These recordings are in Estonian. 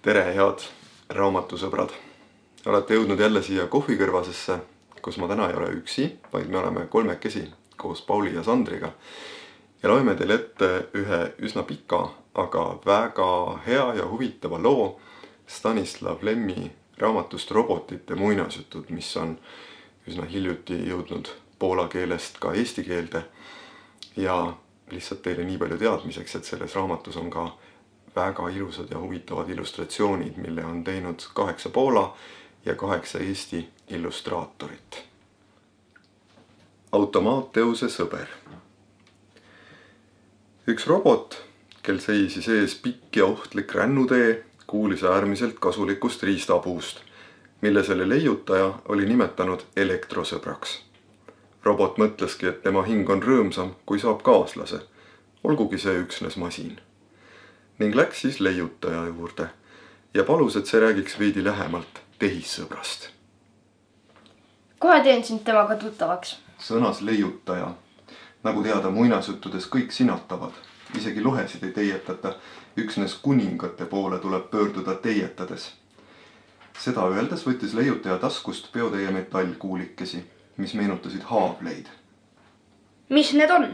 Tere, head raamatusõbrad! Olete jõudnud jälle siia kohvikõrvasesse, kus ma täna ei ole üksi, vaid me oleme kolmekesi koos Pauli ja Sandriga. Ja loeme teile ette ühe üsna pika, aga väga hea ja huvitava loo Stanislav Lemmi raamatust Robotite muinasjutud, mis on üsna hiljuti jõudnud poola keelest ka eesti keelde. Ja lihtsalt teile nii palju teadmiseks, et selles raamatus on ka väga ilusad ja huvitavad illustratsioonid, mille on teinud 8 Poola ja 8 Eesti illustraatorit. Automaatteuse sõber. Üks robot, kel seisis ees pikk ja ohtlik rännutee, kuulis äärmiselt kasulikust riistapuust, mille selle leiutaja oli nimetanud elektrosõbraks. Robot mõtleski, et tema hing on rõõmsam, kui saab kaaslase, olgugi see üksnes masin. Ning läks siis leiutaja juurde ja palus, et see räägiks veidi lähemalt tehissõbrast. Kohe teen sind temaga tuttavaks. Sõnas leiutaja. Nagu teada, muinasjuttudes kõik sinatavad. Isegi lohesid ei teietata, üksnes kuningate poole tuleb pöörduda teietades. Seda öeldes võttis leiutaja taskust peotäie metallkuulikesi, mis meenutasid haavleid. Mis need on?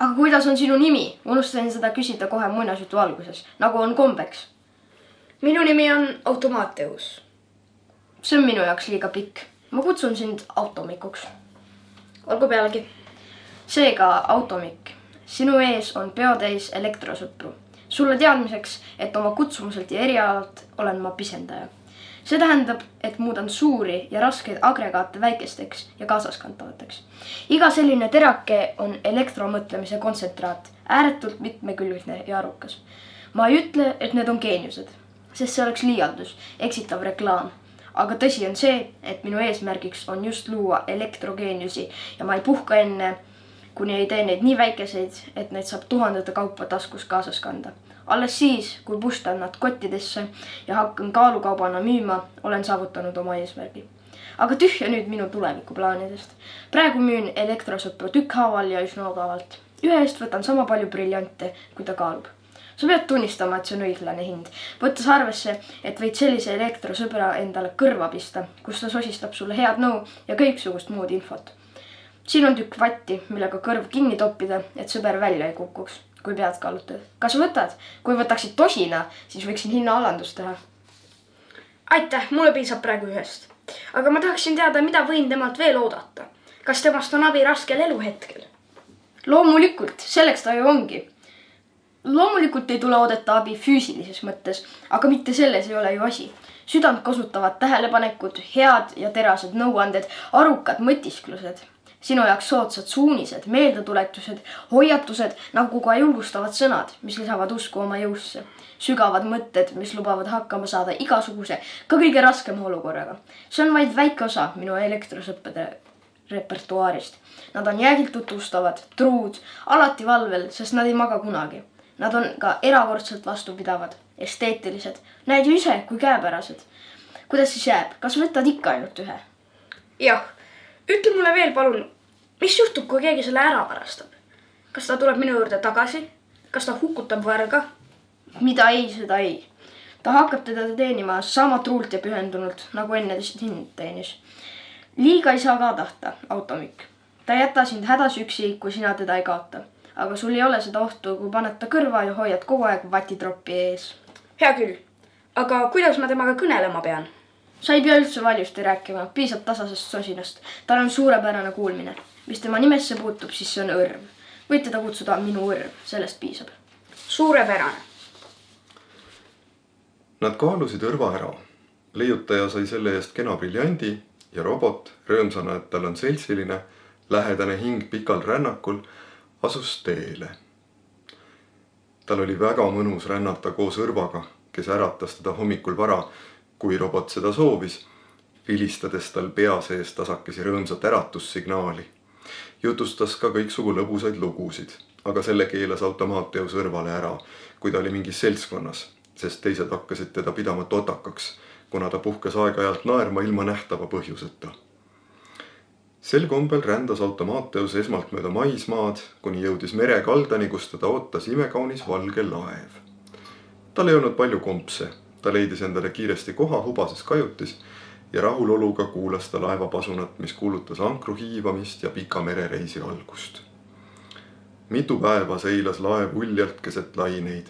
Aga kuidas on sinu nimi? Unustasin seda küsida kohe muinasjutu alguses, nagu on kombeks. Minu nimi on Automaatteus. See on minu jaoks liiga pikk. Ma kutsun sind Automikuks. Olgu pealegi. Seega, Automik, sinu ees on peotäis elektrosõpru. Sulle teadmiseks, et oma kutsumuselt ja erialalt olen ma pisendaja. See tähendab, et muudan suuri ja raskeid agregaate väikesteks ja kaasaskantavateks. Iga selline terake on elektromõtlemise kontsentraat, ääretult mitmekülgne ja arukas. Ma ei ütle, et need on geeniused, sest see oleks liialdus, eksitav reklaam. Aga tõsi on see, et minu eesmärgiks on just luua elektrogeeniusi ja ma ei puhka enne, kuni ei tee neid nii väikeseid, et neid saab tuhandete kaupa taskus kaasas kanda. Alles siis, kui pustan nad kottidesse ja hakkan kaalukaubana müüma, olen saavutanud oma eesmärgi. Aga tühja nüüd minu tulevikuplaanidest. Praegu müün elektrosõpru tükkhaaval ja üsna odavalt. Ühe eest võtan sama palju briljante, kui ta kaalub. Sa pead tunnistama, et see on õiglane hind. Võttes arvesse, et võid sellise elektrosõbra endale kõrva pista, kus ta sosistab sulle head nõu ja kõiksugust muud infot. Siin on tükk vatti, millega kõrv kinni toppida, et sõber välja ei kukuks, kui pead kaalutad. Kas võtad? Kui võtaksid tosina, siis võiksin hinna alandust teha. Aitäh, mulle piisab praegu ühest. Aga ma tahaksin teada, mida võin temalt veel oodata. Kas temast on abi raskel eluhetkel? Loomulikult, selleks ta ju ongi. Loomulikult ei tule oodata abi füüsilises mõttes, aga mitte selles ei ole ju asi. Südant kasutavad tähelepanekud, head ja terased nõuanded, arukad mõtisklused. Sinu jaoks soodsad suunised, meeldetuletused, hoiatused, nagu ka julgustavad sõnad, mis lisavad usku oma jõusse. Sügavad mõtted, mis lubavad hakkama saada igasuguse, ka kõige raskema olukorraga. See on vaid väike osa minu elektrosõppede repertuaarist. Nad on jäägilt tutvustavad, truud, alati valvel, sest nad ei maga kunagi. Nad on ka erakordselt vastupidavad, esteetilised. Näed ju ise, kui käepärased. Kuidas siis jääb? Kas võtad ikka ainult ühe? Jah. Ütle mulle veel palun, mis juhtub, kui keegi selle ära varastab? Kas ta tuleb minu juurde tagasi? Kas ta hukutab varga? Mida ei, seda ei. Ta hakkab teda teenima sama truult ja pühendunult, nagu enne sind teenis. Liiga ei saa ka tahta, Automik. Ta jätta sind hädas üksi, kui sina teda ei kaota. Aga sul ei ole seda ohtu, kui paned ta kõrva ja hoiad kogu aeg vatitroppi ees. Hea küll. Aga kuidas ma temaga kõnelema pean? Sa ei pea üldse valjusti rääkima, piisab tasasest sosinast. Tal on suurepärane kuulmine. Mis tema nimesse puutub, siis see on õrv. Võid teda kutsuda minu õrv, sellest piisab. Suurepärane. Nad kaalusid õrva ära. Leiutaja sai selle eest kena briljandi ja robot, rõõmsana, et tal on seltsiline, lähedane hing pikal rännakul, asus teele. Tal oli väga mõnus rännata koos õrvaga, kes äratas teda hommikul vara, kui robot seda soovis, vilistades tal pea sees tasakesi rõõmsat äratussignaali. Jutustas ka kõiksugu lõbusaid lugusid, aga selle keelas Automaatteus õrvale ära, kui ta oli mingis seltskonnas, sest teised hakkasid teda pidama totakaks, kuna ta puhkas aeg-ajalt naerma ilma nähtava põhjuseta. Sel kombel rändas Automaatteus esmalt mööda maismaad, kuni jõudis merekaldani, kus teda ootas imekaunis valge laev. Tal ei olnud palju kompse Ta leidis endale kiiresti koha hubases kajutis ja rahuloluga kuulas ta laevapasunat, mis kuulutas ankru hiivamist ja pika merereisi algust. Mitu päeva seilas laev uljalt keset laineid,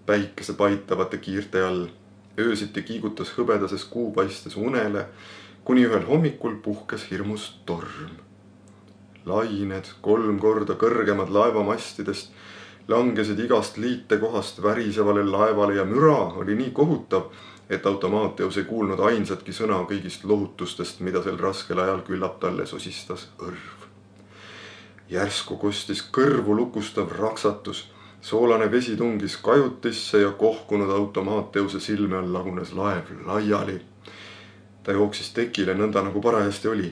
päikese paitavate kiirte all. Öösiti kiigutas hõbedases kuupaistes unele, kuni ühel hommikul puhkes hirmus torm. Lained 3 korda kõrgemad laevamastidest langesid igast liitekohast värisevale laevale ja müra oli nii kohutav, et Automateus ei kuulnud ainsatki sõna kõigist lohutustest, mida sel raskel ajal küllap talle sosistas õrv. Järsku kostis kõrvu lukustav raksatus, soolane vesi tungis kajutisse ja kohkunud Automateuse silme all lagunes laev laiali. Ta jooksis tekile nõnda nagu parajasti oli,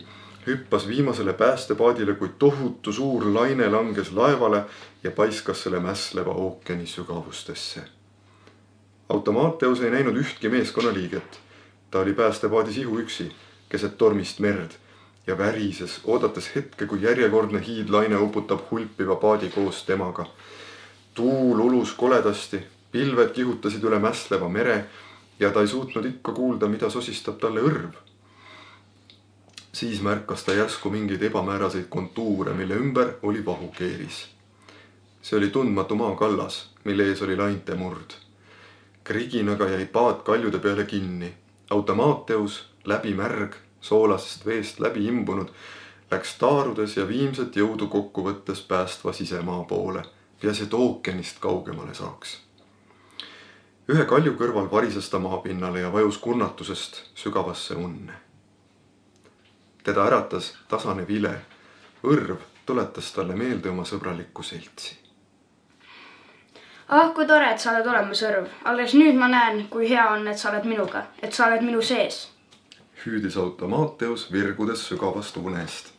hüppas viimasele päästepaadile, kui tohutu suur laine langes laevale ja paiskas selle mässleva ookeani sügavustesse. Automateus ei näinud ühtki meeskonnaliiget. Ta oli päästepaadis ihuüksi, keset tormist merd ja värises, oodates hetke, kui järjekordne hiidlaine uputab hulpiva paadi koos temaga. Tuul ulus koledasti, pilved kihutasid üle mässleva mere ja ta ei suutnud ikka kuulda, mida sosistab talle õrv. Siis märkas ta järsku mingeid ebamääraseid kontuure, mille ümber oli vahukeeris. See oli tundmatu maakallas, mille ees oli lainte murd. Kriginaga jäi paat kaljude peale kinni. Automateus, läbi märg, soolasest veest läbi imbunud, läks taarudes ja viimset jõudu kokku võttes päästva sisemaa poole, peaasi, et ookeanist kaugemale saaks. Ühe kalju kõrval varises ta maapinnale ja vajus kurnatusest sügavasse unne. Teda äratas tasane vile. Õrv tuletas talle meelde oma sõbralikku seltsi. Kui tore, et sa oled olemas, Õrv. Alles nüüd ma näen, kui hea on, et sa oled minuga, et sa oled minu sees. Hüüdis Automateus virgudes sügavast unest.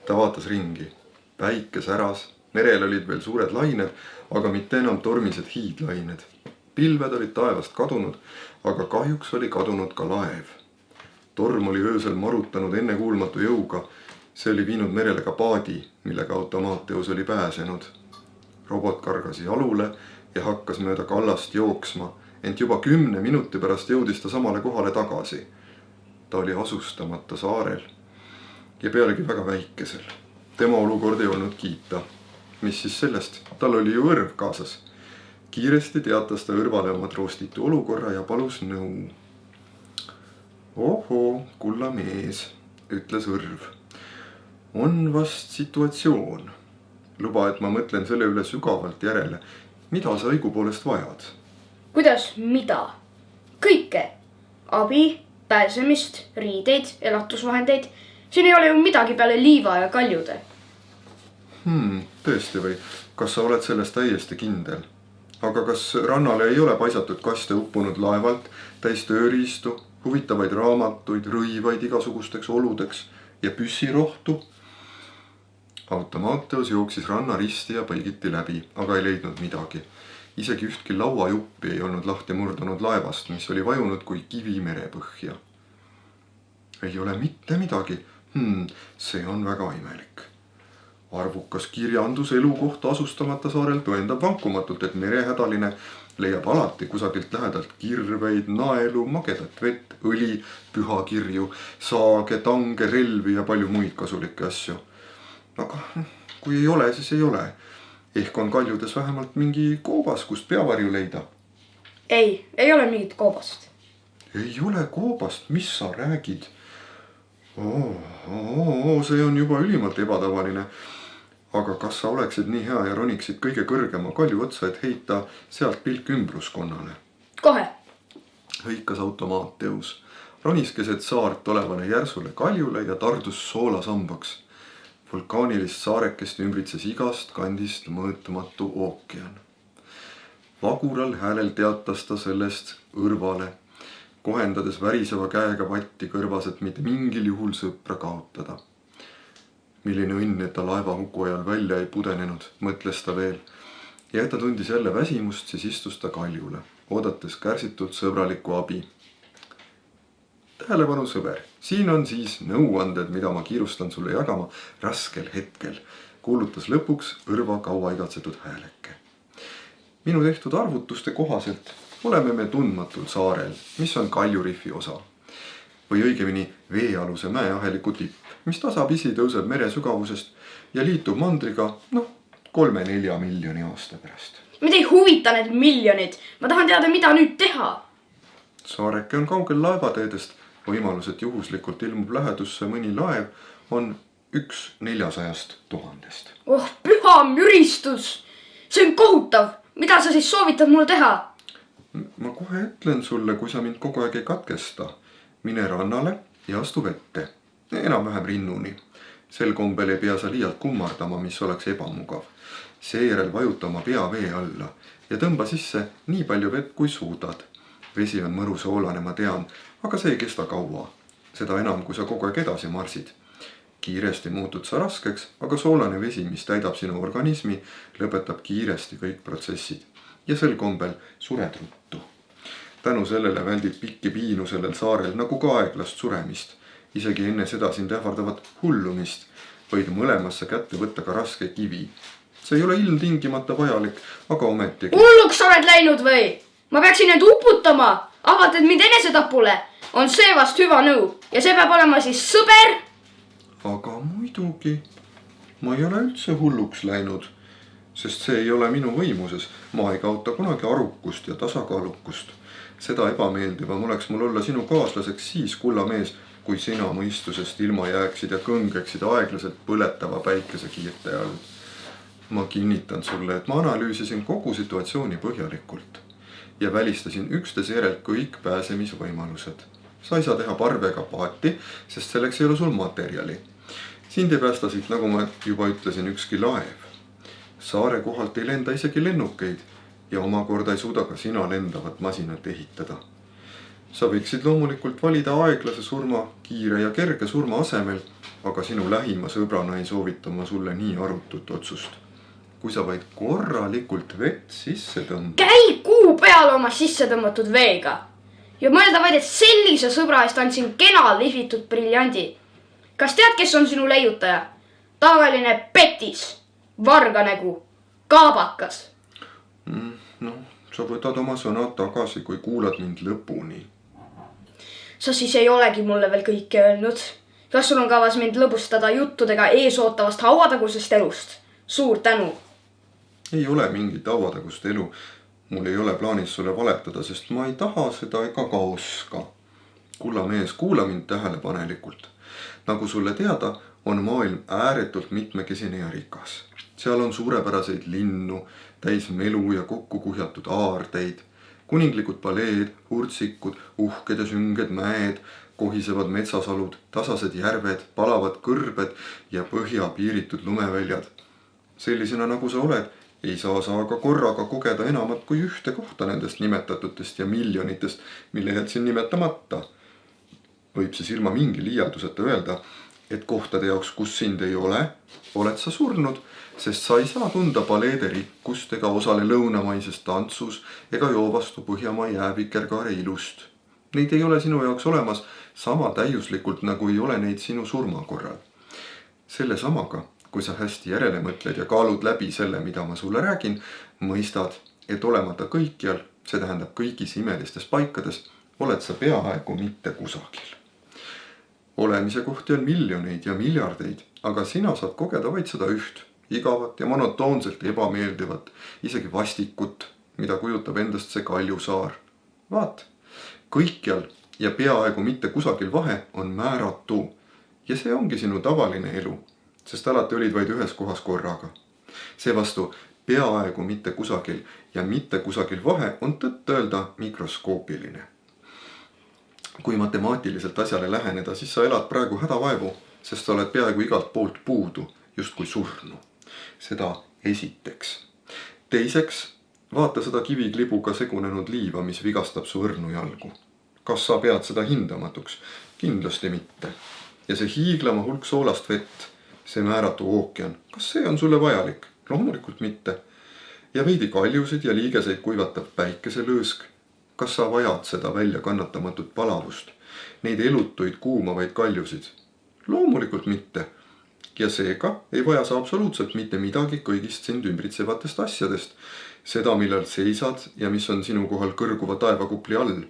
Ta vaatas ringi. Päike säras, merel olid veel suured lained, aga mitte enam tormised hiidlained. Pilved olid taevast kadunud, aga kahjuks oli kadunud ka laev. Torm oli öösel marutanud ennekuulmatu jõuga. See oli viinud merele ka paadi, millega Automateus oli pääsenud. Robot kargas jalule ja hakkas mööda kallast jooksma, ent juba 10 minuti pärast jõudis ta samale kohale tagasi. Ta oli asustamata saarel ja pealegi väga väikesel. Tema olukord ei olnud kiita. Mis siis sellest? Tal oli ju õrv kaasas. Kiiresti teatas ta õrvale oma troostitu olukorra ja palus nõu. Ohoo, kulla mees, ütles õrv. On vast situatsioon. Luba, et ma mõtlen selle üle sügavalt järele. Mida sa õigupoolest vajad? Kuidas mida? Kõike. Abi, pääsemist, riideid, elatusvahendeid. Siin ei ole ju midagi peale liiva ja kaljude. Tõesti või? Kas sa oled sellest täiesti kindel? Aga kas rannale ei ole paisatud kaste uppunud laevalt, täis tööriistu, huvitavaid raamatuid, rõivaid igasugusteks oludeks ja püssirohtu? Automateus jooksis ranna risti ja põigiti läbi, aga ei leidnud midagi. Isegi ühtki lauajuppi ei olnud lahti murdunud laevast, mis oli vajunud kui kivi merepõhja. Ei ole mitte midagi. See on väga imelik. Arvukas kirjandus elu kohta asustamata saarel tõendab vankumatult, et merehädaline leiab alati kusagilt lähedalt kirveid, naelu, magedat vett, õli, pühakirju, saage, tange, relvi ja palju muid kasulikke asju. Aga kui ei ole, siis ei ole. Ehk on kaljudes vähemalt mingi koobas, kust peavarju leida. Ei ole mingit koobast. Ei ole koobast, mis sa räägid? See on juba ülimalt ebatavaline. Aga kas sa oleksid nii hea ja roniksid kõige kõrgema kalju otsa, et heita sealt pilk ümbruskonnale? Kohe. Hõikas Automateus. Ronis keset saart olevale järsule kaljule ja tardus soolasambaks. Vulkaanilist saarekest ümbritses igast kandist mõõtmatu ookean. Vagural häälel teatas ta sellest õrvale, kohendades väriseva käega vatti kõrvas, et mitte mingil juhul sõpra kaotada. Milline õnn, et ta laeva huku ajal välja ei pudenenud, mõtles ta veel. Ja et ta tundis jälle väsimust, siis istus ta kaljule, oodates kärsitult sõbralikku abi. Tähelepanu, sõber, siin on siis nõuanded, mida ma kiirustan sulle jagama raskel hetkel, kuulutas lõpuks õrva kaua igatsetud hääleke. Minu tehtud arvutuste kohaselt oleme me tundmatul saarel, mis on Kaljurifi osa. Või õigemini veealuse mäeaheliku tipp, mis tasapisi tõuseb mere sügavusest ja liitub mandriga 3-4 miljoni aasta pärast. Mind ei huvita need miljonid. Ma tahan teada, mida nüüd teha. Saareke on kaugel laevateedest. Võimalus, et juhuslikult ilmub lähedusse mõni laev, on 1/400 000. Oh, püha müristus! See on kohutav! Mida sa siis soovitad mul teha? Ma kohe ütlen sulle, kui sa mind kogu aeg ei katkesta. Mine rannale ja astu vette. Enam-vähem rinnuni. Sel kombel ei pea sa liialt kummardama, mis oleks ebamugav. Seejärel vajuta oma pea vee alla ja tõmba sisse nii palju vett, kui suudad. Vesi on mõru soolane, ma tean, aga see ei kesta kaua. Seda enam, kui sa kogu aeg edasi marsid. Kiiresti muutud sa raskeks, aga soolane vesi, mis täidab sinu organismi, lõpetab kiiresti kõik protsessid. Ja sel kombel sured ruttu. Tänu sellele väldib pikki piinu sellel saarel nagu ka aeglast suremist. Isegi enne seda sind ähvardavat hullumist võid mõlemasse kätte võtta ka raske kivi. See ei ole ilmtingimata vajalik, aga ometigi. Hulluks oled läinud või? Ma peaksin need uputama. Ahvatad mind enesetapule. On see vast hüva nõu. Ja see peab olema siis sõber. Aga muidugi. Ma ei ole üldse hulluks läinud, sest see ei ole minu võimuses. Ma ei kaota kunagi arukust ja tasakaalukust. Seda ebameeldivam oleks mul olla sinu kaaslaseks siis, kullamees, kui sina mõistusest ilma jääksid ja kõngeksid aeglaselt põletava päikesekiirte all. Ma kinnitan sulle, et ma analüüsisin kogu situatsiooni põhjalikult ja välistasin üksteise järel kõik pääsemisvõimalused. Sa ei saa teha parvega paati, sest selleks ei ole sul materjali. Sind ei päästa siit, nagu ma juba ütlesin, ükski laev. Saare kohalt ei lenda isegi lennukeid ja omakorda ei suuda ka sina lendavat masinat ehitada. Sa võiksid loomulikult valida aeglase surma, kiire ja kerge surma asemel, aga sinu lähima sõbrana ei soovita ma sulle nii arutut otsust. Kui sa vaid korralikult vett sisse tõmbad. Käi kuu peale oma sisse tõmmatud veega. Ja mõelda vaid, et sellise sõbra eest andsin kena lihvitud briljandi. Kas tead, kes on sinu leiutaja? Tavaline petis, varganägu, kaabakas. Sa võtad oma sõnad tagasi, kui kuulad mind lõpuni. Sa siis ei olegi mulle veel kõike öelnud. Kas sul on kavas mind lõbustada juttudega eesootavast hauatagusest elust? Suur tänu. Ei ole mingit hauatagust elu. Mul ei ole plaanis sulle valetada, sest ma ei taha seda ega ka oska. Kullamees, kuula mind tähelepanelikult. Nagu sulle teada, on maailm ääretult mitmekesine ja rikas. Seal on suurepäraseid linnu, täis melu ja kokku kuhjatud aardeid, kuninglikud paleed, hurtsikud, uhked ja sünged mäed, kohisevad metsasalud, tasased järved, palavad kõrbed ja põhja piiritud lumeväljad. Sellisena nagu sa oled, ei saa sa aga korraga kogeda enamat kui ühte kohta nendest nimetatutest ja miljonitest, mille jätsin nimetamata. Võib siis ilma mingi liialduseta öelda, et kohtade jaoks, kus sind ei ole, oled sa surnud, sest sa ei saa tunda paleede rikkust ega osale lõunamaises tantsus ega joo vastu Põhjamaa jäävikerkaare ilust. Neid ei ole sinu jaoks olemas sama täiuslikult, nagu ei ole neid sinu surma korral. Selle samaga, kui sa hästi järele mõtled ja kaalud läbi selle, mida ma sulle räägin, mõistad, et olemata kõikjal, see tähendab kõigis imelistes paikades, oled sa peaaegu mitte kusagil. Olemise kohti on miljoneid ja miljardeid, aga sina saad kogeda vaid seda üht, igavat ja monotoonselt ebameeldivat, isegi vastikut, mida kujutab endast see Kaljusaar. Vaat, kõikjal ja peaaegu mitte kusagil vahe on määratu ja see ongi sinu tavaline elu, sest alati olid vaid ühes kohas korraga. Seevastu peaaegu mitte kusagil ja mitte kusagil vahe on tõtt-öelda mikroskoopiline. Kui matemaatiliselt asjale läheneda, siis sa elad praegu hädavaevu, sest sa oled peaaegu igalt poolt puudu, justkui surnu. Seda esiteks. Teiseks, vaata seda kiviklibuga segunenud liiva, mis vigastab su õrnu jalgu. Kas sa pead seda hindamatuks? Kindlasti mitte. Ja see hiiglama hulk soolast vett, see määratu ookean, kas see on sulle vajalik? Loomulikult mitte. Ja veidi kaljusid ja liigeseid kuivatav päikeselõõsk. Kas sa vajad seda välja kannatamatut palavust? Neid elutuid kuumavaid kaljusid? Loomulikult mitte. Ja seega ei vaja sa absoluutselt mitte midagi kõigist sind ümbritsevatest asjadest, seda, millal seisad ja mis on sinu kohal kõrguva taevakupli all.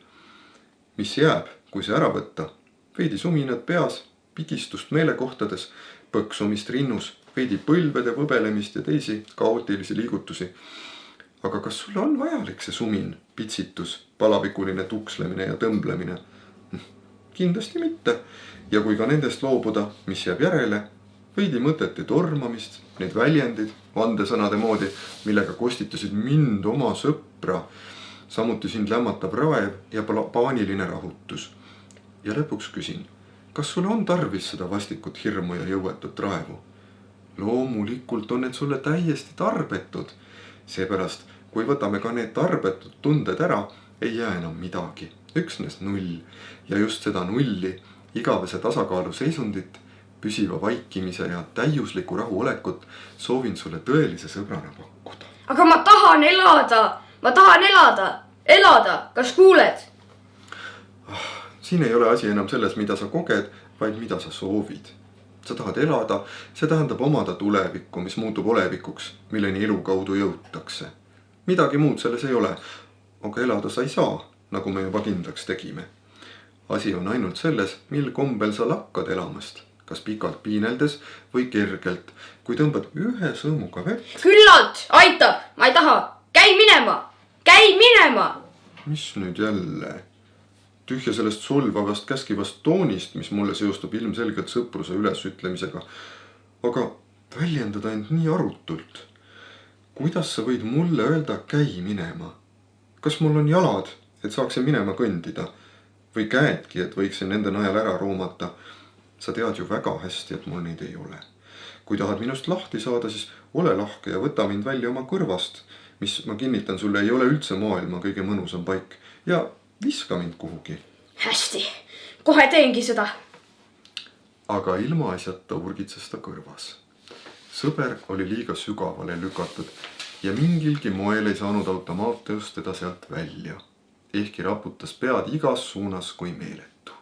Mis jääb, kui see ära võtta? Veidi suminad peas, pigistust meelekohtades, põksumist rinnus, veidi põlvede võbelemist ja teisi kaootilisi liigutusi. Aga kas sulle on vajalik see sumin, pitsitus, palavikuline tukslemine ja tõmblemine? Kindlasti mitte. Ja kui ka nendest loobuda, mis jääb järele, veidi mõtete tormamist, need väljendid, vandesõnade moodi, millega kostitasid mind oma sõpra, samuti sind lämmatav raev ja paaniline rahutus. Ja lõpuks küsin, kas sulle on tarvis seda vastikut hirmu ja jõuetut raevu? Loomulikult on need sulle täiesti tarbetud. Seepärast, kui võtame ka need tarbetud tunded ära, ei jää enam midagi. Üksnes null. Ja just seda nulli, igavese tasakaalu seisundit, püsiva vaikimise ja täiusliku rahu olekut soovin sulle tõelise sõbrana pakkuda. Aga ma tahan elada! Ma tahan elada! Elada! Kas kuuled? Siin ei ole asi enam selles, mida sa koged, vaid mida sa soovid. Sa tahad elada, see tähendab omada tulevikku, mis muutub olevikuks, milleni elu kaudu jõutakse. Midagi muud selles ei ole, aga elada sa ei saa, nagu me juba kindlaks tegime. Asi on ainult selles, mil kombel sa lakkad elamast, kas pikalt piineldes või kergelt, kui tõmbad ühe sõõmuga vett. Küllalt! Aitab! Ma ei taha! Käi minema! Käi minema! Mis nüüd jälle? Tühja sellest solvavast käskivast toonist, mis mulle seostub ilmselgelt sõpruse ülesütlemisega, aga väljendada end nii arutult. Kuidas sa võid mulle öelda käi minema? Kas mul on jalad, et saaksin minema kõndida? Või käedki, et võiksin nende najal ära roomata? Sa tead ju väga hästi, et mul neid ei ole. Kui tahad minust lahti saada, siis ole lahke ja võta mind välja oma kõrvast, mis, ma kinnitan sulle, ei ole üldse maailma kõige mõnusam paik. Ja viska mind kuhugi. Hästi, kohe teengi seda. Aga ilma asjata urgitses ta kõrvas. Sõber oli liiga sügavale lükatud ja mingilgi moel ei saanud Automateus teda sealt välja. Ehkki raputas pead igas suunas kui meeletu.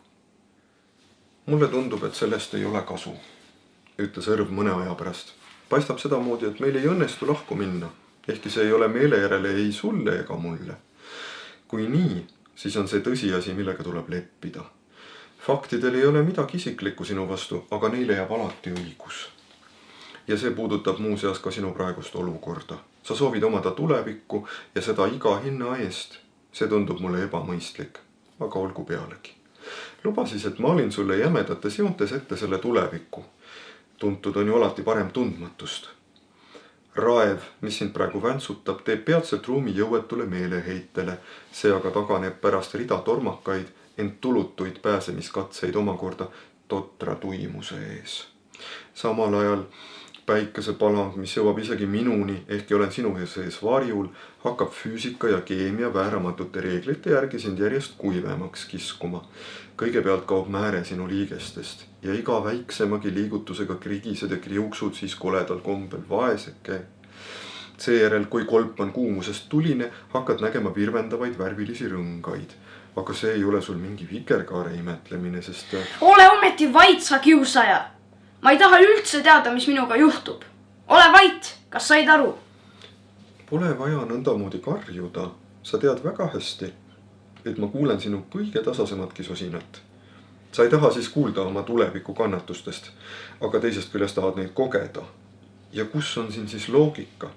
Mulle tundub, et sellest ei ole kasu, ütles Õrv mõne aja pärast. Paistab sedamoodi, et meil ei õnnestu lahku minna, ehkki see ei ole meele järele ei sulle ega mulle. Kui nii, siis on see tõsiasi, millega tuleb leppida. Faktidel ei ole midagi isiklikku sinu vastu, aga neile jääb alati õigus. Ja see puudutab muuseas ka sinu praegust olukorda. Sa soovid omada tulevikku ja seda iga hinna eest. See tundub mulle ebamõistlik, aga olgu pealegi. Luba siis, et ma olin sulle jämedates joontes ette selle tulevikku. Tuntud on ju alati parem tundmatust. Raev, mis sind praegu väntsutab, teeb peatselt ruumi jõuetule meeleheitele. See aga taganeb pärast rida tormakaid, ent tulutuid pääsemiskatseid omakorda totra tuimuse ees. Samal ajal päikesepalang, mis jõuab isegi minuni, ehkki olen sinu sees varjul, hakkab füüsika ja keemia vääramatute reeglite järgi sind järjest kuivemaks kiskuma. Kõigepealt kaob määre sinu liigestest ja iga väiksemagi liigutusega krigised ja kriuksud siis koledal kombel vaeseke. Seejärel, kui kolp on kuumusest tuline, hakkad nägema virvendavaid värvilisi rõngaid. Aga see ei ole sul mingi vikerkaare imetlemine, sest... Ole ometi vait, sa kiusaja! Ma ei taha üldse teada, mis minuga juhtub. Ole vait, kas said aru? Pole vaja nõndamoodi karjuda. Sa tead väga hästi, et ma kuulen sinu kõige tasasematki sosinat. Sa ei taha siis kuulda oma tuleviku kannatustest, aga teisest küljest tahad neid kogeda. Ja kus on siin siis loogika?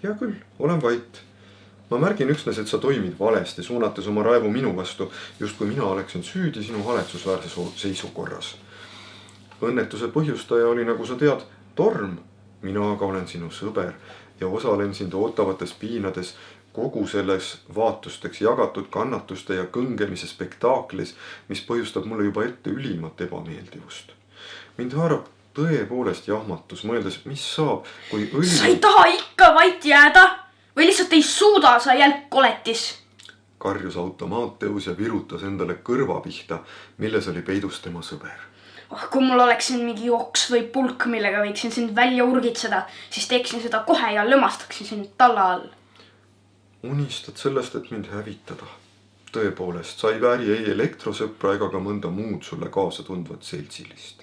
Hea küll, olen vait. Ma märgin üksnes, et sa toimid valesti, suunates oma raevu minu vastu, just kui mina oleksin süüdi sinu haletsusväärse seisukorras. Õnnetuse põhjustaja oli, nagu sa tead, torm. Mina aga olen sinu sõber ja osalen sind ootavates piinades kogu selles vaatusteks jagatud kannatuste ja kõngemise spektaaklis, mis põhjustab mulle juba ette ülimat ebameeldivust. Mind haarab tõepoolest jahmatus, mõeldes, mis saab, kui õli... Sa ei taha ikka vait jääda või lihtsalt ei suuda sa jälgkoletis? Karjus Automateus ja virutas endale kõrva pihta, milles oli peidus tema sõber. Kui mul oleks siin mingi oks või pulk, millega võiksin sind välja urgitseda, siis teeksin seda kohe ja lõmastaksin sind talla all. Unistad sellest, et mind hävitada. Tõepoolest, sa ei vääri ei elektrosõpra ega ka mõnda muud sulle kaasa tundvat seltsilist.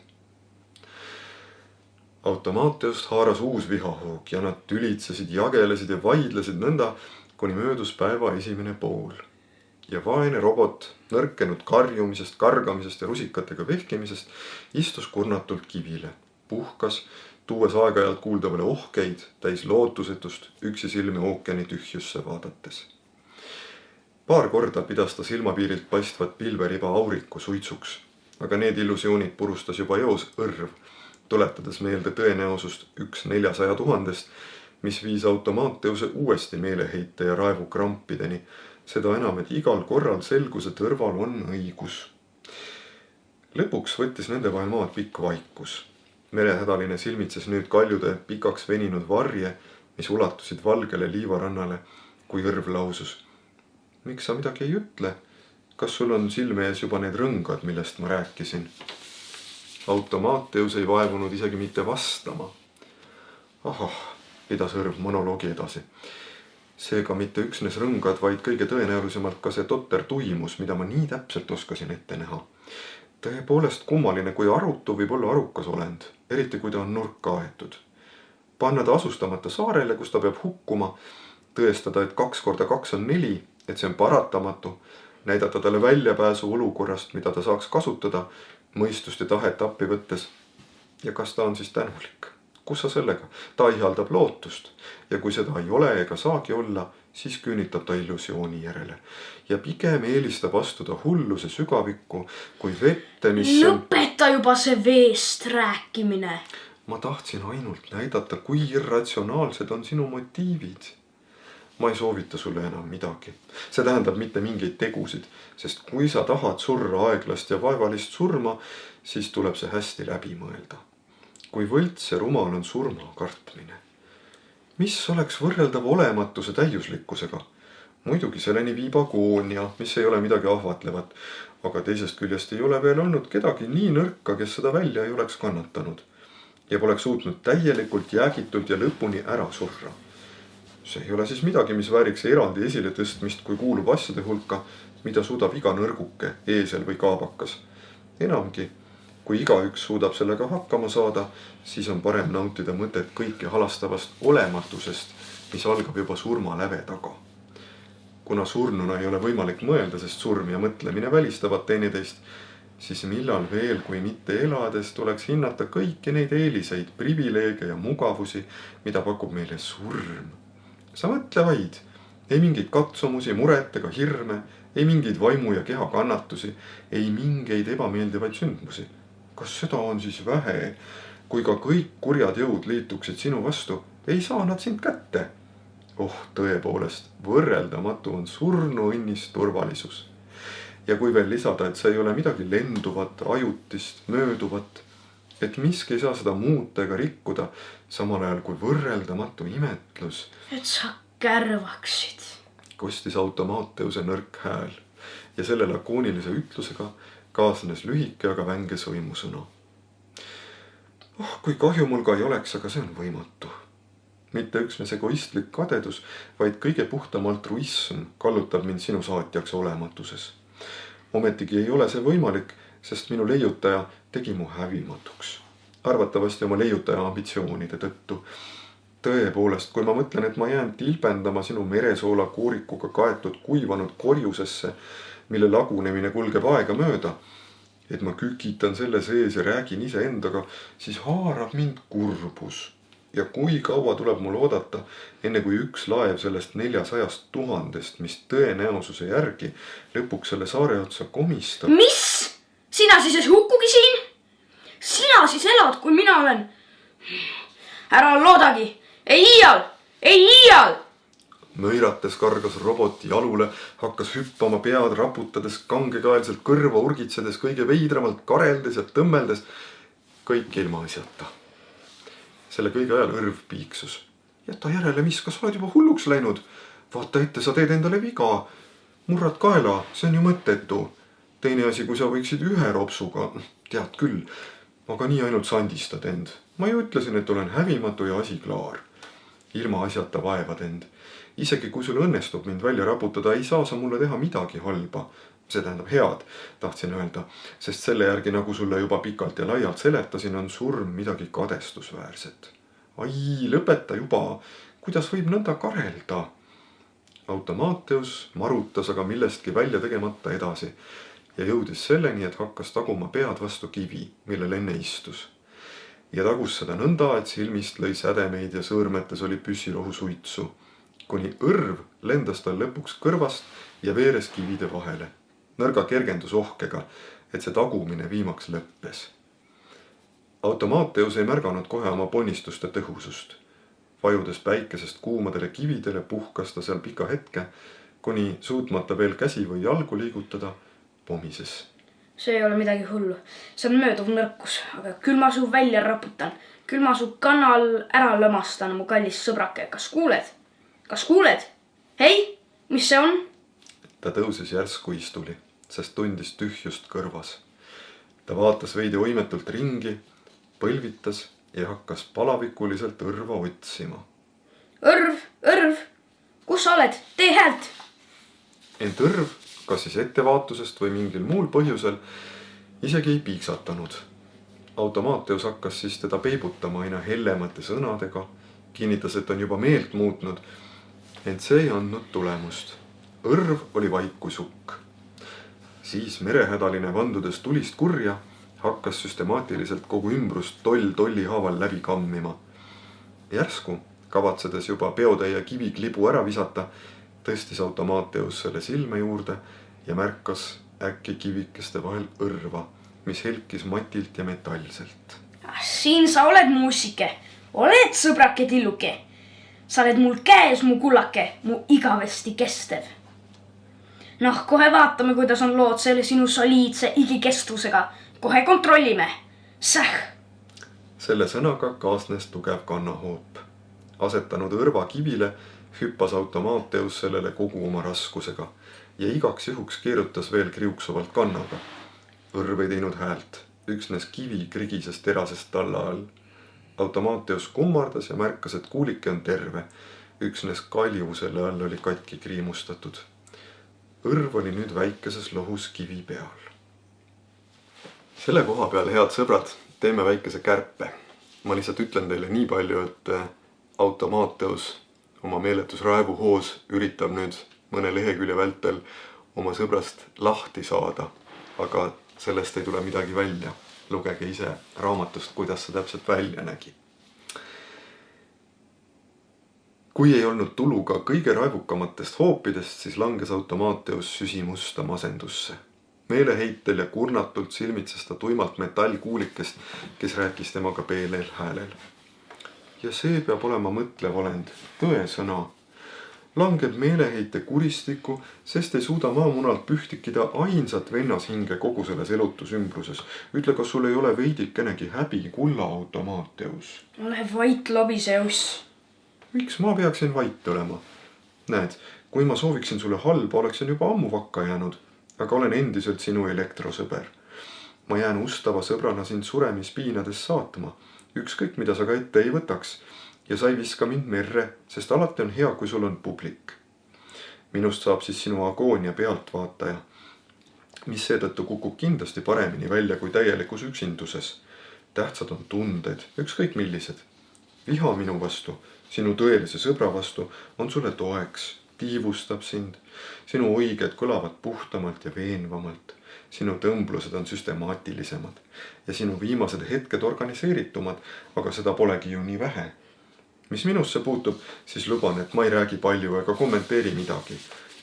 Automaatteost haaras uus vihahoog ja nad tülitsesid, jagelesid ja vaidlesid nõnda, kuni möödus päeva esimene pool. Ja vaene robot, nõrkenud karjumisest, kargamisest ja rusikatega vehkimisest, istus kurnatult kivile, puhkas, tuues aeg-ajalt kuuldavale ohkeid, täis lootusetust, üksi silmi ookeani tühjusse vaadates. Paar korda pidas ta silmapiirilt paistvat pilveriba auriku suitsuks, aga need illusioonid purustas juba eos õrv, tuletades meelde tõenäosust 1/400 000, mis viis automaatteose uuesti meeleheite ja raevu krampideni, seda enam, et igal korral selgus, et õrval on õigus. Lõpuks võttis nende vahel maad pikk vaikus. Merehädaline silmitses nüüd kaljude pikaks veninud varje, mis ulatusid valgele liivarannale, kui õrv lausus. Miks sa midagi ei ütle? Kas sul on silme ees juba need rõngad, millest ma rääkisin? Automaatteus ei vaevunud isegi mitte vastama. Ahah, pidas õrv monoloogi edasi. Seega mitte üksnes rõngad, vaid kõige tõenäolisemalt ka see totter tuimus, mida ma nii täpselt oskasin ette näha. Tõepoolest kummaline, kui arutu võib olla arukas olend, eriti kui ta on nurka aetud. Panna ta asustamata saarele, kus ta peab hukkuma, tõestada, et 2 × 2 on 4, et see on paratamatu, näidata talle väljapääsu olukorrast, mida ta saaks kasutada, mõistust ja tahet appi võttes. Ja kas ta on siis tänulik? Kus sa sellega? Ta ihaldab lootust ja kui seda ei ole ega saagi olla, siis küünitab ta illusiooni järele. Ja pigem eelistab astuda hulluse sügavikku, kui vette, mis... Lõpeta juba see veest rääkimine! Ma tahtsin ainult näidata, kui irratsionaalsed on sinu motiivid. Ma ei soovita sulle enam midagi. See tähendab mitte mingeid tegusid, sest kui sa tahad surra aeglast ja vaevalist surma, siis tuleb see hästi läbi mõelda. Kui võlts ja rumal on surma kartmine. Mis oleks võrreldav olematuse täiuslikkusega? Muidugi selleni viib agoonia, mis ei ole midagi ahvatlevat, aga teisest küljest ei ole veel olnud kedagi nii nõrka, kes seda välja ei oleks kannatanud ja poleks suutnud täielikult, jäägitult ja lõpuni ära surra. See ei ole siis midagi, mis vääriks eraldi esile tõstmist, kui kuulub asjade hulka, mida suudab iga nõrguke, eesel või kaabakas. Enamgi, kui igaüks suudab sellega hakkama saada, siis on parem nautida mõtet kõike halastavast olematusest, mis algab juba surma läve taga. Kuna surnuna ei ole võimalik mõelda, sest surm ja mõtlemine välistavad teineteist, siis millal veel, kui mitte elades, tuleks hinnata kõiki neid eeliseid, privileege ja mugavusi, mida pakub meile surm. Sa mõtle vaid, ei mingeid katsumusi, muret ega hirme, ei mingeid vaimu ja keha kannatusi, ei mingeid ebameeldivaid sündmusi. Kas seda on siis vähe, kui ka kõik kurjad jõud liituksid sinu vastu, ei saa nad sind kätte? Oh, tõepoolest, võrreldamatu on surnu õnnist turvalisus. Ja kui veel lisada, et see ei ole midagi lenduvat, ajutist, mööduvat, et miski ei saa seda muuta ega rikkuda, samal ajal kui võrreldamatu imetlus. Et sa kärvaksid. Kostis automaatteuse nõrk hääl ja selle lakoonilise ütlusega kaasnes lühike, aga vänge sõimusõna. Oh, kui kahju mul ka ei oleks, aga see on võimatu. Mitte üksnes egoistlik kadedus, vaid kõige puhtam altruism kallutab mind sinu saatjaks olematuses. Ometigi ei ole see võimalik, sest minu leiutaja tegi mu hävimatuks. Arvatavasti oma leiutaja ambitsioonide tõttu. Tõepoolest, kui ma mõtlen, et ma jään tilbendama sinu meresoola kuurikuga kaetud kuivanud korjusesse, mille lagunemine kulgeb aega mööda, et ma kükitan selle sees ja räägin ise endaga, siis haarab mind kurbus. Ja kui kaua tuleb mul oodata, enne kui üks laev sellest 400 000, mis tõenäosuse järgi lõpuks selle saare otsa komistab. Mis? Sina siis ei hukkugi siin? Sina siis elad, kui mina olen? Ära loodagi! Ei iial! Ei iial! Nõirates kargas robot jalule, hakkas hüppama pead raputades, kangekaelselt kõrva urgitsedes, kõige veidramalt kareldes ja tõmmeldes, kõik ilma asjata. Selle kõige ajal õrv piiksus. Jäta järele, mis, kas oled juba hulluks läinud? Vaata ette, sa teed endale viga. Murrad kaela, see on ju mõttetu. Teine asi, kui sa võiksid ühe ropsuga, tead küll, aga nii ainult sandistad end. Ma ju ütlesin, et olen hävimatu ja asi klaar. Ilma asjata vaevad end. Isegi kui sul õnnestub mind välja raputada, ei saa sa mulle teha midagi halba. see tähendab head, tahtsin öelda, sest selle järgi, nagu sulle juba pikalt ja laialt seletasin, on surm midagi kadestusväärset. Ai, lõpeta juba, kuidas võib nõnda karelda? Automateus marutas aga millestki välja tegemata edasi ja jõudis selleni, et hakkas taguma pead vastu kivi, millel enne istus. Ja tagus seda nõnda, et silmist lõi sädemeid ja sõõrmetes oli püssirohu suitsu, kuni õrv lendas tal lõpuks kõrvast ja veeres kivide vahele. Nõrga kergendus ohkega, et see tagumine viimaks lõppes. Automateus ei märganud kohe oma ponnistuste tõhusust. Vajudes päikesest kuumadele kividele puhkas ta seal pika hetke, kuni suutmata veel käsi või jalgu liigutada, pomises. See ei ole midagi hullu. See on mööduv nõrkus, aga küll ma su välja raputan. Küll ma su kannal ära lõmastan, mu kallis sõbrake. Kas kuuled? Kas kuuled? Hei, mis see on? Ta tõuses järsku istuli, sest tundis tühjust kõrvas. Ta vaatas veidi oimetult ringi, põlvitas ja hakkas palavikuliselt õrva otsima. Õrv, kus sa oled? Tee häält! Ent õrv, kas siis ettevaatusest või mingil muul põhjusel, isegi ei piiksatanud. Automateus hakkas siis teda peibutama aina hellemate sõnadega, kinnitas, et on juba meelt muutnud, ent see ei andnud tulemust. Õrv oli vaik kui sukk. Siis merehädaline vandudes tulist kurja, hakkas süstemaatiliselt kogu ümbrust tolli haaval läbi kammima. Järsku, kavatsedes juba peotäie kiviklibu ära visata, tõstis Automateus selle silme juurde ja märkas äkki kivikeste vahel õrva, mis helkis matilt ja metallselt. Siin sa oled, muusike. Oled, sõbrake tilluke. Sa oled mul käes, mu kullake, mu igavesti kestev. Noh, kohe vaatame, kuidas on lood selle sinu soliidse igikestvusega. Kohe kontrollime. Säh! Selle sõnaga kaasnes tugev kannahoop. Asetanud õrva kivile, hüppas Automateus sellele kogu oma raskusega ja igaks juhuks keerutas veel kriuksuvalt kannaga. Õrv ei teinud häält, üksnes kivi krigises terasest talla all. Automateus kummardas ja märkas, et kuulike on terve. Üksnes kalju selle all oli katki kriimustatud. Õrv oli nüüd väikeses lohus kivi peal. Selle koha peal, head sõbrad, teeme väikese kärpe. Ma lihtsalt ütlen teile nii palju, et Automateus oma meeletus raevuhoos üritab nüüd mõne lehekülje vältel oma sõbrast lahti saada, aga sellest ei tule midagi välja. Lugege ise raamatust, kuidas see täpselt välja nägi. Kui ei olnud tulu ka kõige raevukamatest hoopidest, siis langes Automateus süsimusta masendusse. Meeleheitel ja kurnatult silmitses ta tuimalt metallkuulikest, kes rääkis temaga peelel häälel. Ja see peab olema mõtlev olend, tõesõna. Langeb meeleheite kuristikku, sest ei suuda maamunalt pühtikida ainsat vennashinge kogu selles elutusymbruses. Ütle, kas sul ei ole veidikenegi häbi, kulla Automateus? Ole vait, lobiseus. Miks ma peaksin vait olema? Näed, kui ma sooviksin sulle halba, oleksin juba ammu vakka jäänud, aga olen endiselt sinu elektrosõber. Ma jään ustava sõbrana sind suremispiinades saatma, ükskõik mida sa ka ette ei võtaks, ja sa ei viska mind merre, sest alati on hea, kui sul on publik. Minust saab siis sinu agoonia pealtvaataja, mis seetõttu kukub kindlasti paremini välja kui täielikus üksinduses. Tähtsad on tunded, ükskõik millised. Viha minu vastu, sinu tõelise sõbra vastu on sulle toeks, tiivustab sind. Sinu õiged kõlavad puhtamalt ja veenvamalt. Sinu tõmblused on süstemaatilisemad ja sinu viimased hetked organiseeritumad, aga seda polegi ju nii vähe. Mis minusse puutub, siis luban, et ma ei räägi palju ega kommenteeri midagi,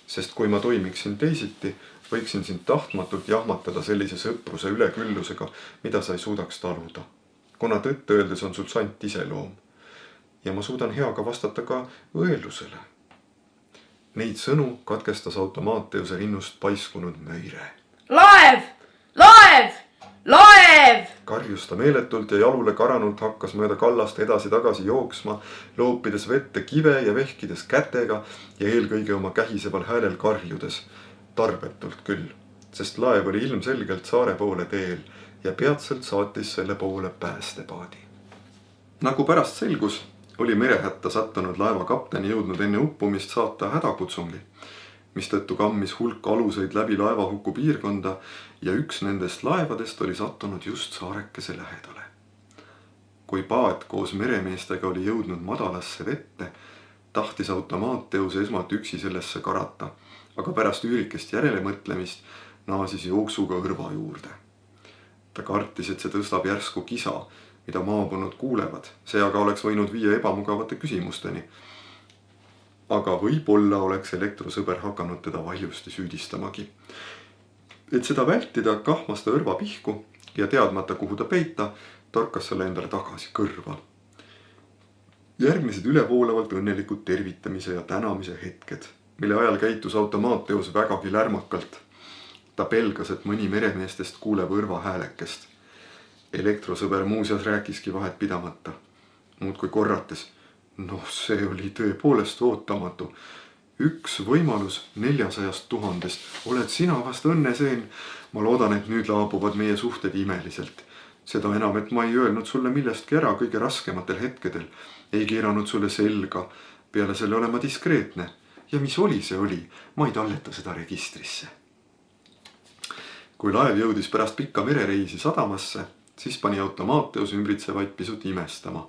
sest kui ma toimiksin teisiti, võiksin sind tahtmatult jahmatada sellise sõpruse üleküllusega, mida sa ei suudaks taluda. Kuna tõtt öeldes on sul sant iseloom. Ja ma suudan heaga vastata ka õelusele. Neid sõnu katkestas Automateuse rinnust paiskunud möire. Laev! Laev! Laev! Karjus ta meeletult ja jalule karanult hakkas mööda kallast edasi-tagasi jooksma, loopides vette kive ja vehkides kätega ja eelkõige oma kähiseval häälel karjudes. Tarbetult küll, sest laev oli ilmselgelt saare poole teel ja peatselt saatis selle poole päästepaadi. Nagu pärast selgus, oli merehätta sattunud laeva kapteni jõudnud enne uppumist saata hädakutsungi, mistõttu kammis hulk aluseid läbi laevahuku piirkonda ja üks nendest laevadest oli sattunud just saarekese lähedale. Kui paat koos meremeestega oli jõudnud madalasse vette, tahtis Automateus esmalt üksi sellesse karata, aga pärast üürikest järelemõtlemist naasis jooksuga õrva juurde. Ta kartis, et see tõstab järsku kisa, mida maabunud kuulevad, see aga oleks võinud viia ebamugavate küsimusteni. Aga võib-olla oleks elektrosõber hakanud teda valjusti süüdistamagi. Et seda vältida, kahmas ta õrva pihku ja teadmata, kuhu ta peita, torkas selle endale tagasi kõrva. Järgmised ülevoolavalt õnnelikud tervitamise ja tänamise hetked, mille ajal käitus Automateus vägagi lärmakalt. Ta pelgas, et mõni meremeestest kuuleb õrva häälekest. Elektrosõber muuseas rääkiski vahet pidamata. Muud kui korrates. See oli tõepoolest ootamatu. Üks võimalus 400 000. Oled sina vast õnneseen? Ma loodan, et nüüd laabuvad meie suhted imeliselt. Seda enam, et ma ei öelnud sulle millestki ära kõige raskematel hetkedel. Ei keeranud sulle selga. Peale selle olema diskreetne. Ja mis oli, see oli. Ma ei talleta seda registrisse. Kui laev jõudis pärast pikka merereisi sadamasse, siis pani Automateus ümbritsevaid pisut imestama,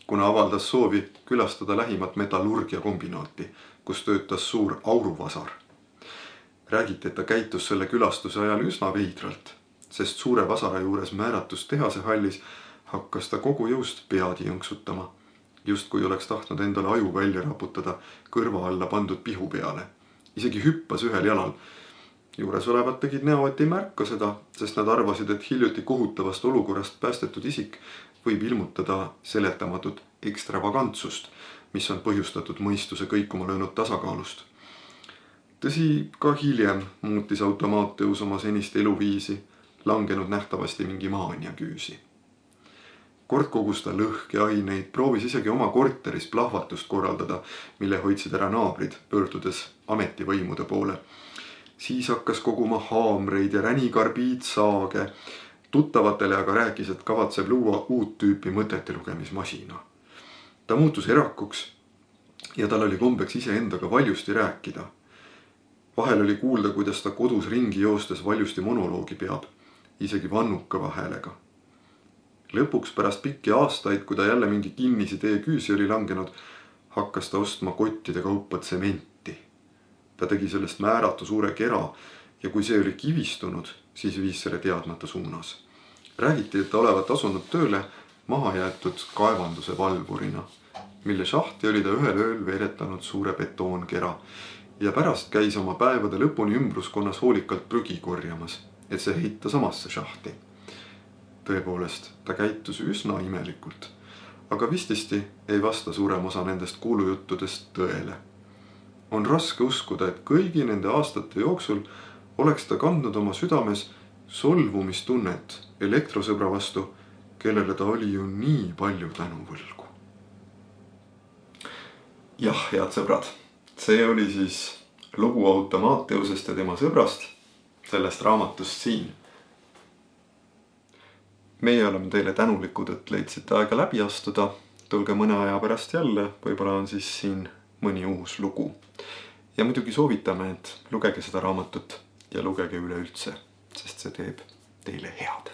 kuna avaldas soovi külastada lähimat metallurgia kombinaati, kus töötas suur auruvasar. Räägiti, et ta käitus selle külastuse ajal üsna veidralt, sest suure vasara juures määratus tehase hallis hakkas ta kogu jõust pead jõnksutama, just kui oleks tahtnud endale aju välja raputada kõrva alla pandud pihu peale. Isegi hüppas ühel jalal. Juures olevad tegid näo, et ei märka seda, sest nad arvasid, et hiljuti kohutavast olukorrast päästetud isik võib ilmutada seletamatut ekstravagantsust, mis on põhjustatud mõistuse kõikuma löönud tasakaalust. Tõsi, ka hiljem muutis Automateus oma senist eluviisi, langenud nähtavasti mingi maania küüsi. Kord kogus ta lõhkeaineid, proovis isegi oma korteris plahvatust korraldada, mille hoidsid ära naabrid, pöördudes ametivõimude poole. Siis hakkas koguma haamreid ja ränikarbiidsaage. Tuttavatele aga rääkis, et kavatseb luua uut tüüpi mõtete lugemismasina. Ta muutus erakuks ja tal oli kombeks iseendaga valjusti rääkida. Vahel oli kuulda, kuidas ta kodus ringi joostes valjusti monoloogi peab, isegi vannukava häälega. Lõpuks pärast pikki aastaid, kui ta jälle mingi kinnisidee küüsi oli langenud, hakkas ta ostma kottide kaupa tsementi. Ta tegi sellest määratu suure kera ja kui see oli kivistunud, siis viis selle teadmata suunas. Räägiti, et ta olevat asunud tööle mahajäetud kaevanduse valvurina, mille šahti oli ta ühel ööl veeretanud suure betoonkera ja pärast käis oma päevade lõpuni ümbruskonnas hoolikalt prügi korjamas, et see heita samasse šahti. Tõepoolest, ta käitus üsna imelikult, aga vististi ei vasta suurem osa nendest kuulujuttudest tõele. On raske uskuda, et kõigi nende aastate jooksul oleks ta kandnud oma südames solvumistunnet elektrosõbra vastu, kellele ta oli ju nii palju tänuvõlgu. Jah, head sõbrad, see oli siis lugu Automateusest ja tema sõbrast, sellest raamatust siin. Meie oleme teile tänulikud, et leidsite aega läbi astuda. Tulge mõne aja pärast jälle, võib-olla on siis siin mõni uus lugu. Ja muidugi soovitame, et lugege seda raamatut ja lugege üleüldse, sest see teeb teile head.